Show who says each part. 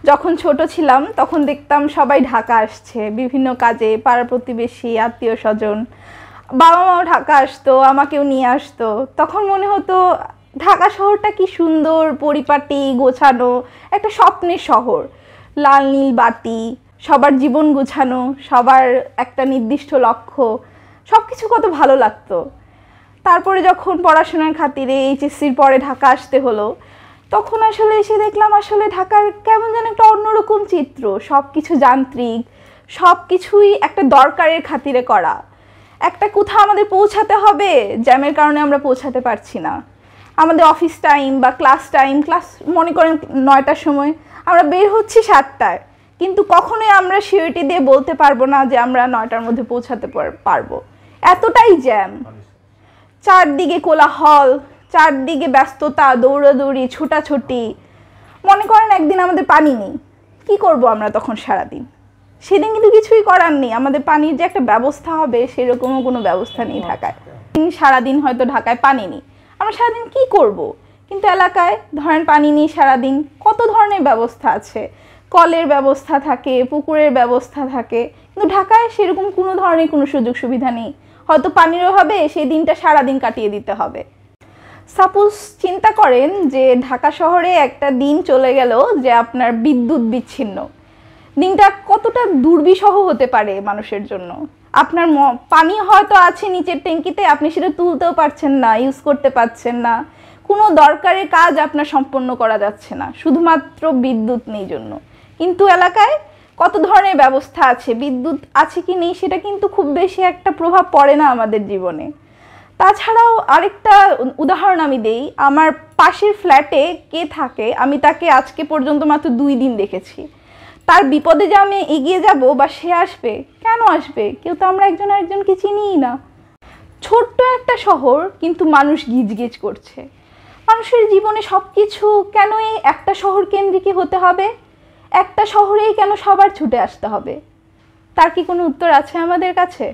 Speaker 1: যখন ছোট ছিলাম তখন দেখতাম সবাই ঢাকা আসছে বিভিন্ন কাজে, পাড়া প্রতিবেশী, আত্মীয় স্বজন, বাবা মাও ঢাকা আসতো, আমাকেও নিয়ে আসতো। তখন মনে হতো ঢাকা শহরটা কি সুন্দর, পরিপাটি, গোছানো, একটা স্বপ্নের শহর। লাল নীল বাতি, সবার জীবন গোছানো, সবার একটা নির্দিষ্ট লক্ষ্য, সব কিছু কত ভালো লাগতো। তারপরে যখন পড়াশোনার খাতিরে এইচএসসির পরে ঢাকা আসতে হলো, তখন আসলে এসে দেখলাম আসলে ঢাকার কেমন যেন একটা অন্যরকম চিত্র। সব কিছু যান্ত্রিক, সব কিছুই একটা দরকারের খাতিরে করা। একটা কোথাও আমাদের পৌঁছাতে হবে, জ্যামের কারণে আমরা পৌঁছাতে পারছি না। আমাদের অফিস টাইম বা ক্লাস মনে করেন 9টার সময়, আমরা বের হচ্ছি 7টায়, কিন্তু কখনোই আমরা সিওরিটি দিয়ে বলতে পারবো না যে আমরা 9টার মধ্যে পৌঁছাতে পারবো। এতটাই জ্যাম, চারদিকে কোলাহল, চারদিকে ব্যস্ততা, দৌড়াদৌড়ি, ছোটাছুটি। মনে করেন একদিন আমাদের পানি নেই, কি করব আমরা তখন সারাদিন? সেদিন কিন্তু কিছুই করার নেই, আমাদের পানির যে একটা ব্যবস্থা হবে সেরকমও কোনো ব্যবস্থা নেই ঢাকায়। সারাদিন হয়তো ঢাকায় পানি নেই, আমরা সারাদিন কি করব? কিন্তু এলাকায় ধরেন পানি নেই সারাদিন, কত ধরনের ব্যবস্থা আছে, কলের ব্যবস্থা থাকে, পুকুরের ব্যবস্থা থাকে, কিন্তু ঢাকায় সেরকম কোনো ধরনের কোনো সুযোগ সুবিধা নেই। হয়তো পানির অভাবে সেই দিনটা সারাদিন কাটিয়ে দিতে হবে। সাপোজ চিন্তা করেন যে ঢাকা শহরে একটা দিন চলে গেল যে আপনার বিদ্যুৎ বিচ্ছিন্ন, দিনটা কতটা দুর্বিষহ হতে পারে মানুষের জন্য। আপনার পানি হয়তো আছে নিচের ট্যাঙ্কিতে, আপনি সেটা তুলতেও পারছেন না, ইউজ করতে পারছেন না, কোনো দরকারের কাজ আপনার সম্পন্ন করা যাচ্ছে না, শুধুমাত্র বিদ্যুৎ নেই জন্য। কিন্তু এলাকায় কত ধরনের ব্যবস্থা আছে, বিদ্যুৎ আছে কি নেই সেটা কিন্তু খুব বেশি একটা প্রভাব পড়ে না আমাদের জীবনে। তাছাড়াও আরেকটা উদাহরণ আমি দেই, আমার পাশের ফ্ল্যাটে কে থাকে আমি তাকে আজকে পর্যন্ত মাত্র 2 দিন দেখেছি। তার বিপদে যে আমি এগিয়ে যাব বা সে আসবে, কেন আসবে? কেউ তো আমরা একজন আরেকজনকে চিনিই না। ছোট্ট একটা শহর, কিন্তু মানুষ গিজগিজ করছে। মানুষের জীবনে সব কিছু কেন এই একটা শহর কেন্দ্রিকই হতে হবে? একটা শহরেই কেন সবার ছুটে আসতে হবে? তার কি কোনো উত্তর আছে আমাদের কাছে?